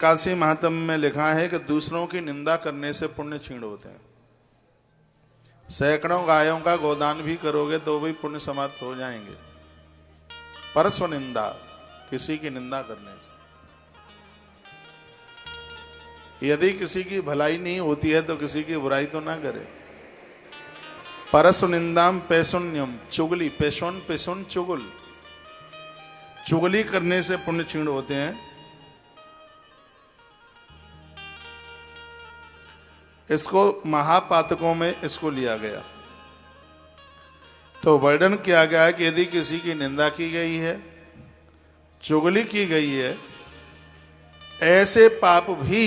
एकादशी महात्म्य में लिखा है कि दूसरों की निंदा करने से पुण्य क्षीण होते हैं। सैकड़ों गायों का गोदान भी करोगे तो भी पुण्य समाप्त हो जाएंगे, परस्व निंदा, किसी की निंदा करने से। यदि किसी की भलाई नहीं होती है तो किसी की बुराई तो ना करे। परस्व निंदाम पैशुन्यम, चुगली, पैशुन पैशुन चुगल, चुगली करने से पुण्य क्षीण होते हैं। इसको महापातकों में इसको लिया गया। तो वर्णन किया गया है कि यदि किसी की निंदा की गई है, चुगली की गई है, ऐसे पाप भी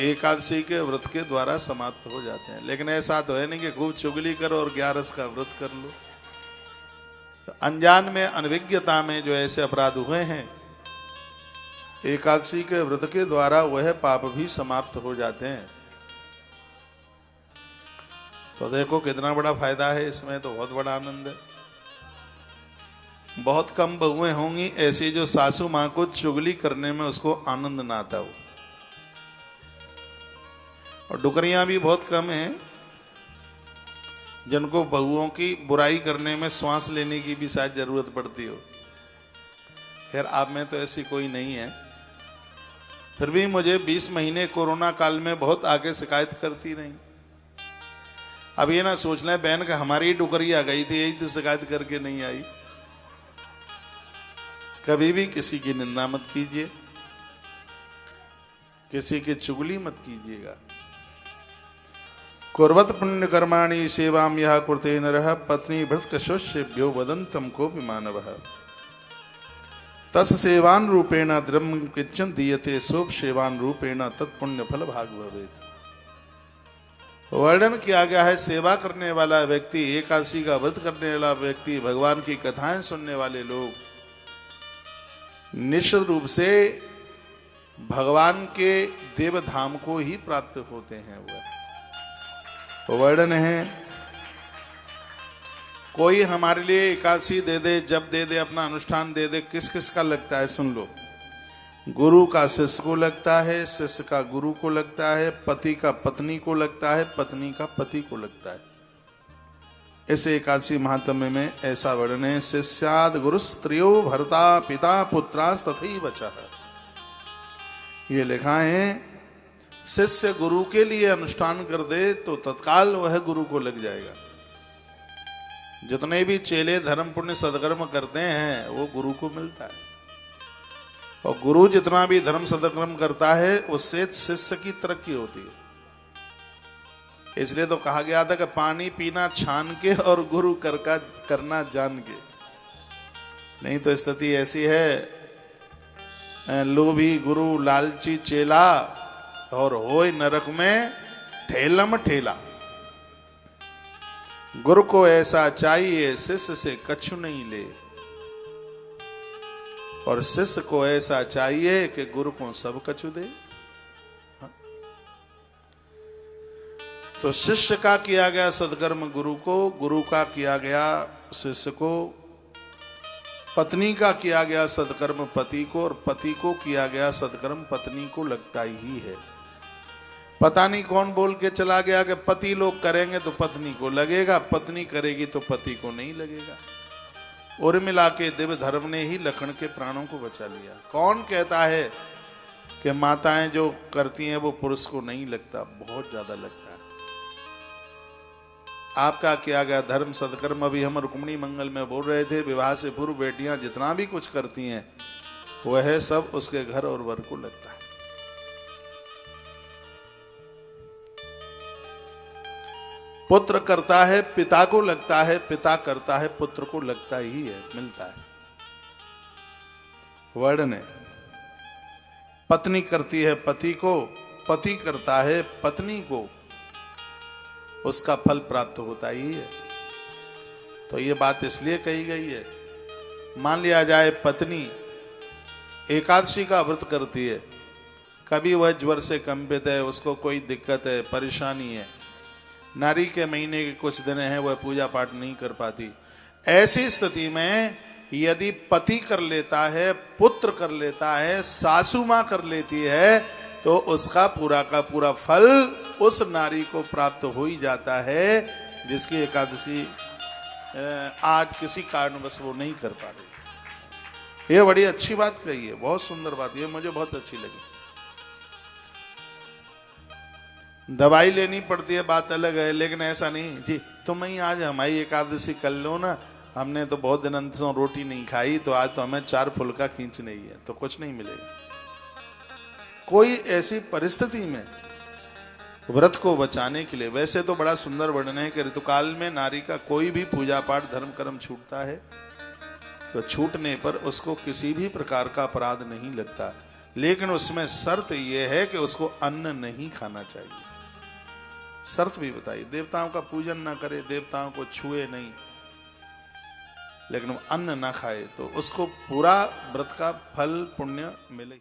एकादशी के व्रत के द्वारा समाप्त हो जाते हैं। लेकिन ऐसा तो है नहीं कि खूब चुगली करो और 11 का व्रत कर लो। तो अनजान में, अनभिज्ञता में जो ऐसे अपराध हुए हैं, एकादशी के व्रत के द्वारा वह पाप भी समाप्त हो जाते हैं। तो देखो कितना बड़ा फायदा है इसमें, तो बहुत बड़ा आनंद है। बहुत कम बहुएं होंगी ऐसी जो सासू मां को चुगली करने में उसको आनंद ना आता हो, और डुकरियां भी बहुत कम हैं जिनको बहुओं की बुराई करने में श्वास लेने की भी शायद जरूरत पड़ती हो। खैर आप में तो ऐसी कोई नहीं है। फिर भी मुझे 20 महीने कोरोना काल में बहुत आगे शिकायत करती रही। अब ये ना सोच लें बहन का हमारी ही डुकरी आ गई थी, यही तो शिकायत करके नहीं आई। कभी भी किसी की निंदा मत कीजिए, किसी की चुगली मत कीजिएगा। कुर्वत पुण्य कर्माणि सेवाम यह कुर्ते नरः पत्नी भृत कशोष्यभ्यो वदंतम को मानवः तस् सेवान रूपेण द्रव्यं किंचन दीयते सोप सेवान रूपेण तत्पुण्य फल भाग भवेत्। वर्णन किया गया है सेवा करने वाला व्यक्ति, एकादशी का व्रत करने वाला व्यक्ति, भगवान की कथाएं सुनने वाले लोग निश्चित रूप से भगवान के देव धाम को ही प्राप्त होते हैं। वह वर्णन है, कोई हमारे लिए एकादशी दे दे, जब दे दे, अपना अनुष्ठान दे दे, किस किस का लगता है सुन लो। गुरु का शिष्य को लगता है, शिष्य का गुरु को लगता है, पति का पत्नी को लगता है, पत्नी का पति को लगता है। इस एकादशी महात्म्य में ऐसा वर्णन है, शिष्याद गुरु स्त्रियो भर्ता पिता पुत्रास तथैव वचः। ये लिखा है शिष्य गुरु के लिए अनुष्ठान कर दे तो तत्काल वह गुरु को लग जाएगा। जितने भी चेले धर्म पुण्य सदकर्म करते हैं वो गुरु को मिलता है, और गुरु जितना भी धर्म सदकर्म करता है उससे शिष्य की तरक्की होती है। इसलिए तो कहा गया था कि पानी पीना छान के और गुरु करना जान के। नहीं तो स्थिति ऐसी है, लोभी गुरु लालची चेला और होय नरक में ठेलम ठेला। गुरु को ऐसा चाहिए शिष्य से कछु नहीं ले, और शिष्य को ऐसा चाहिए कि गुरु को सब कछु दे। तो शिष्य का किया गया सदकर्म गुरु को, गुरु का किया गया शिष्य को, पत्नी का किया गया सदकर्म पति को, और पति को किया गया सदकर्म पत्नी को लगता ही है। पता नहीं कौन बोल के चला गया कि पति लोग करेंगे तो पत्नी को लगेगा, पत्नी करेगी तो पति को नहीं लगेगा। उर्मिला के दिव्य धर्म ने ही लखन के प्राणों को बचा लिया। कौन कहता है कि माताएं जो करती हैं वो पुरुष को नहीं लगता? बहुत ज्यादा लगता है। आपका किया गया धर्म सदकर्म, अभी हम रुक्मिणी मंगल में बोल रहे थे, विवाह से पूर्व बेटियां जितना भी कुछ करती हैं वह सब उसके घर और वर को लगता है। पुत्र करता है पिता को लगता है, पिता करता है पुत्र को लगता ही है, मिलता है। वर्णन है, पत्नी करती है पति को, पति करता है पत्नी को, उसका फल प्राप्त होता ही है। तो ये बात इसलिए कही गई है, मान लिया जाए पत्नी एकादशी का व्रत करती है, कभी वह ज्वर से कंपित है, उसको कोई दिक्कत है, परेशानी है, नारी के महीने के कुछ दिन है वह पूजा पाठ नहीं कर पाती, ऐसी स्थिति में यदि पति कर लेता है, पुत्र कर लेता है, सासू मां कर लेती है, तो उसका पूरा का पूरा फल उस नारी को प्राप्त हो ही जाता है जिसकी एकादशी आज किसी कारणवश वो नहीं कर पा रही। ये बड़ी अच्छी बात कही है, बहुत सुंदर बात, ये मुझे बहुत अच्छी लगी। दवाई लेनी पड़ती है, बात अलग है, लेकिन ऐसा नहीं जी तुम ही आज हमारी एकादशी कर लो ना, हमने तो बहुत दिनों से रोटी नहीं खाई, तो आज तो हमें 4 फुल्का खींचनी ही है, तो कुछ नहीं मिलेगा। कोई ऐसी परिस्थिति में व्रत को बचाने के लिए, वैसे तो बड़ा सुंदर वर्णन है कि ऋतुकाल में नारी का कोई भी पूजा पाठ धर्म कर्म छूटता है तो छूटने पर उसको किसी भी प्रकार का अपराध नहीं लगता, लेकिन उसमें शर्त यह है कि उसको अन्न नहीं खाना चाहिए। शर्त भी बताई, देवताओं का पूजन ना करे, देवताओं को छुए नहीं, लेकिन वो अन्न ना खाए तो उसको पूरा व्रत का फल पुण्य मिले।